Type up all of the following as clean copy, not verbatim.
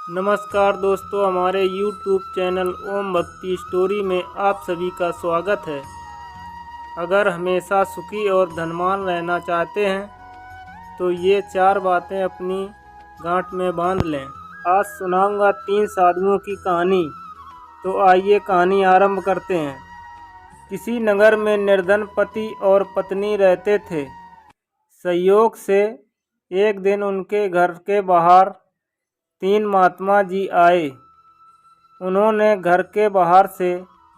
नमस्कार दोस्तों, हमारे YouTube चैनल ओम भक्ति स्टोरी में आप सभी का स्वागत है। अगर हमेशा सुखी और धनवान रहना चाहते हैं तो ये 4 बातें अपनी गांठ में बांध लें। आज सुनाऊंगा 3 साधुओं की कहानी। तो आइए कहानी आरंभ करते हैं। किसी नगर में निर्धन पति और पत्नी रहते थे। संयोग से एक दिन उनके घर के बाहर 3 महात्मा जी आए। उन्होंने घर के बाहर से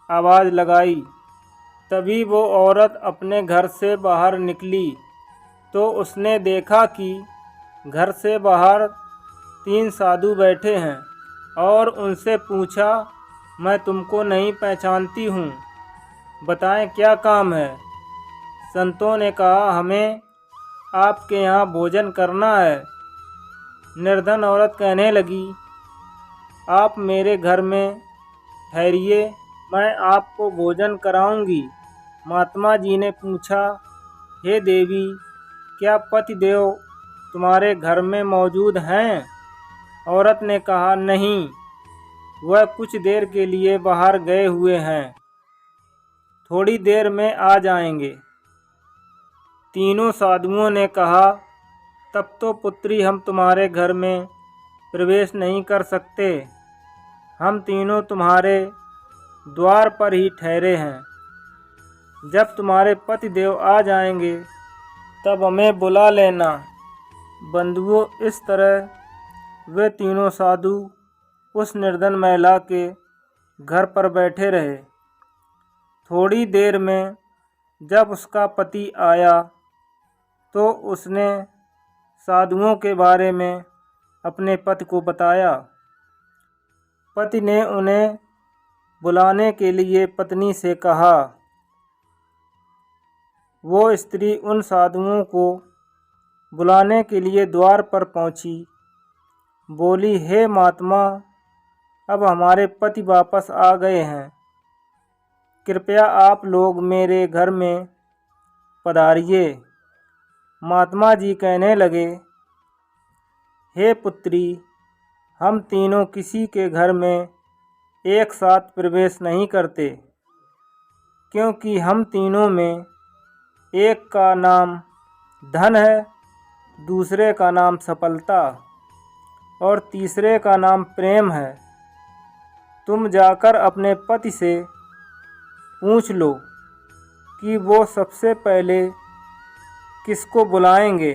आवाज़ लगाई। तभी वो औरत अपने घर से बाहर निकली तो उसने देखा कि घर से बाहर 3 साधु बैठे हैं और उनसे पूछा, मैं तुमको नहीं पहचानती हूँ, बताएं क्या काम है। संतों ने कहा, हमें आपके यहाँ भोजन करना है। निर्धन औरत कहने लगी, आप मेरे घर में ठहरिए, मैं आपको भोजन कराऊंगी। महात्मा जी ने पूछा, हे देवी, क्या पतिदेव तुम्हारे घर में मौजूद हैं? औरत ने कहा, नहीं, वह कुछ देर के लिए बाहर गए हुए हैं, थोड़ी देर में आ जाएंगे। तीनों साधुओं ने कहा, तब तो पुत्री हम तुम्हारे घर में प्रवेश नहीं कर सकते। हम तीनों तुम्हारे द्वार पर ही ठहरे हैं। जब तुम्हारे पतिदेव आ जाएंगे तब हमें बुला लेना। बंधुओं, इस तरह वे तीनों साधु उस निर्धन महिला के घर पर बैठे रहे। थोड़ी देर में जब उसका पति आया तो उसने साधुओं के बारे में अपने पति को बताया। पति ने उन्हें बुलाने के लिए पत्नी से कहा। वो स्त्री उन साधुओं को बुलाने के लिए द्वार पर पहुंची। बोली, हे महात्मा, अब हमारे पति वापस आ गए हैं, कृपया आप लोग मेरे घर में पधारिए। महात्मा जी कहने लगे, हे पुत्री, हम तीनों किसी के घर में एक साथ प्रवेश नहीं करते, क्योंकि हम तीनों में एक का नाम धन है, दूसरे का नाम सफलता और तीसरे का नाम प्रेम है। तुम जाकर अपने पति से पूछ लो कि वो सबसे पहले किसको बुलाएंगे।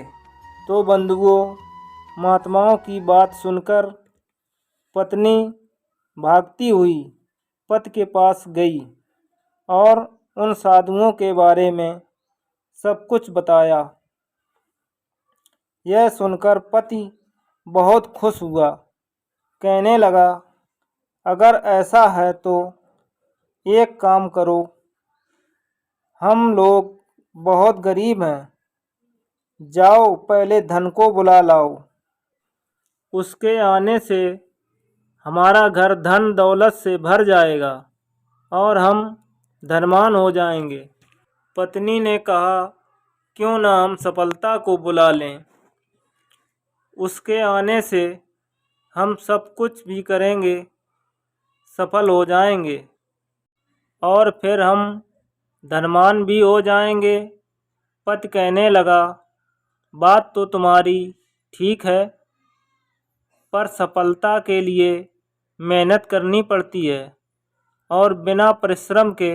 तो बंधुओं, महात्माओं की बात सुनकर पत्नी भागती हुई पति के पास गई और उन साधुओं के बारे में सब कुछ बताया। यह सुनकर पति बहुत खुश हुआ। कहने लगा, अगर ऐसा है तो एक काम करो, हम लोग बहुत गरीब हैं, जाओ पहले धन को बुला लाओ, उसके आने से हमारा घर धन दौलत से भर जाएगा और हम धनवान हो जाएंगे। पत्नी ने कहा, क्यों ना हम सफलता को बुला लें, उसके आने से हम सब कुछ भी करेंगे, सफल हो जाएंगे और फिर हम धनवान भी हो जाएंगे। पति कहने लगा, बात तो तुम्हारी ठीक है, पर सफलता के लिए मेहनत करनी पड़ती है और बिना परिश्रम के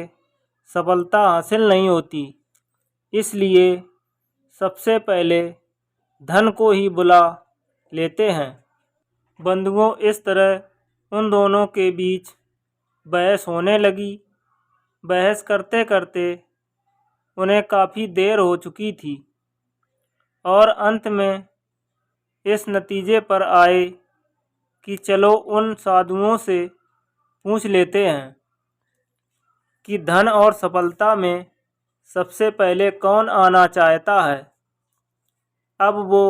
सफलता हासिल नहीं होती। इसलिए सबसे पहले धन को ही बुला लेते हैं। बंधुओं, इस तरह उन दोनों के बीच बहस होने लगी। बहस करते करते उन्हें काफ़ी देर हो चुकी थी और अंत में इस नतीजे पर आए कि चलो उन साधुओं से पूछ लेते हैं कि धन और सफलता में सबसे पहले कौन आना चाहता है। अब वो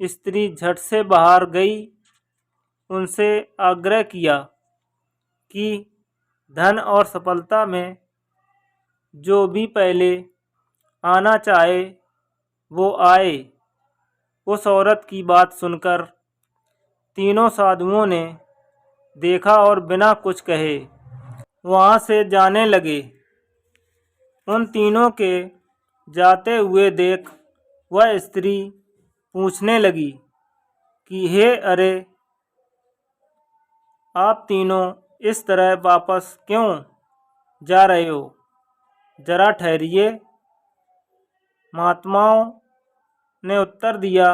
स्त्री झट से बाहर गई, उनसे आग्रह किया कि धन और सफलता में जो भी पहले आना चाहे वो आए। उस औरत की बात सुनकर तीनों साधुओं ने देखा और बिना कुछ कहे वहाँ से जाने लगे। उन तीनों के जाते हुए देख वह स्त्री पूछने लगी कि हे अरे, आप तीनों इस तरह वापस क्यों जा रहे हो? जरा ठहरिए। महात्माओं ने उत्तर दिया,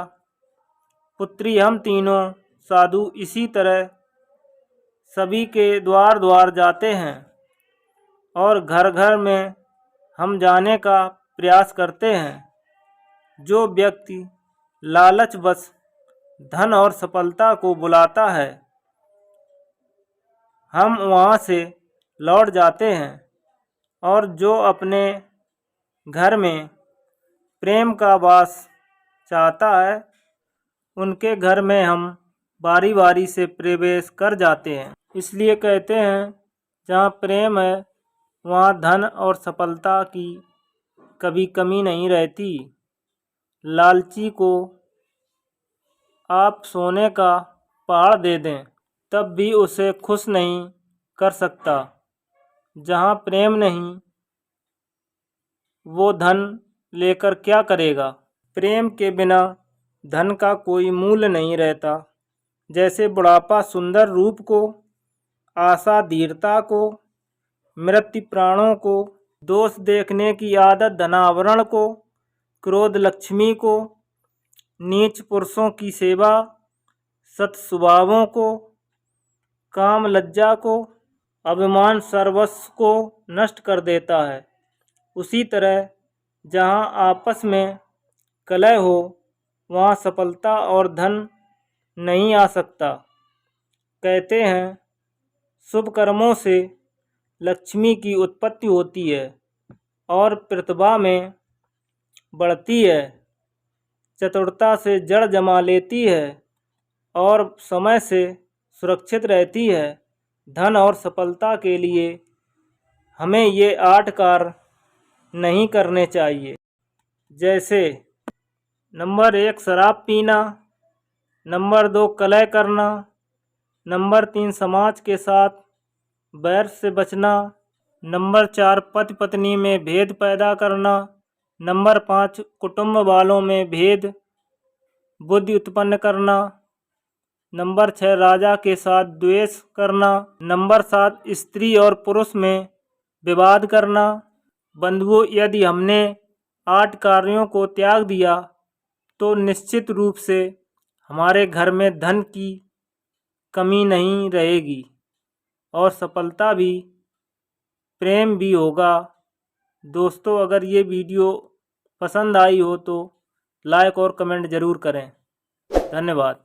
पुत्री, हम तीनों साधु इसी तरह सभी के द्वार द्वार जाते हैं और घर घर में हम जाने का प्रयास करते हैं। जो व्यक्ति लालचवश धन और सफलता को बुलाता है, हम वहाँ से लौट जाते हैं, और जो अपने घर में प्रेम का वास चाहता है, उनके घर में हम बारी बारी से प्रवेश कर जाते हैं। इसलिए कहते हैं, जहाँ प्रेम है वहाँ धन और सफलता की कभी कमी नहीं रहती। लालची को आप सोने का पहाड़ दे दें तब भी उसे खुश नहीं कर सकता। जहाँ प्रेम नहीं, वो धन लेकर क्या करेगा? प्रेम के बिना धन का कोई मूल्य नहीं रहता। जैसे बुढ़ापा सुंदर रूप को, आशा धीरता को, मृत्यु प्राणों को, दोष देखने की आदत धनावरण को, क्रोध लक्ष्मी को, नीच पुरुषों की सेवा सत स्वभावों को, काम लज्जा को, अभिमान सर्वस्व को नष्ट कर देता है, उसी तरह जहाँ आपस में कलह हो वहाँ सफलता और धन नहीं आ सकता। कहते हैं, शुभ कर्मों से लक्ष्मी की उत्पत्ति होती है और प्रतिभा में बढ़ती है, चतुरता से जड़ जमा लेती है और समय से सुरक्षित रहती है। धन और सफलता के लिए हमें ये 8 कार्य नहीं करने चाहिए। जैसे नंबर 1 शराब पीना, नंबर 2 कलह करना, नंबर 3 समाज के साथ बैर से बचना, नंबर 4 पति पत्नी में भेद पैदा करना, नंबर 5 कुटुंब वालों में भेद बुद्धि उत्पन्न करना, नंबर 6 राजा के साथ द्वेष करना, नंबर 7 स्त्री और पुरुष में विवाद करना। बंधुओं, यदि हमने 8 कार्यों को त्याग दिया तो निश्चित रूप से हमारे घर में धन की कमी नहीं रहेगी और सफलता भी, प्रेम भी होगा। दोस्तों, अगर ये वीडियो पसंद आई हो तो लाइक और कमेंट ज़रूर करें। धन्यवाद।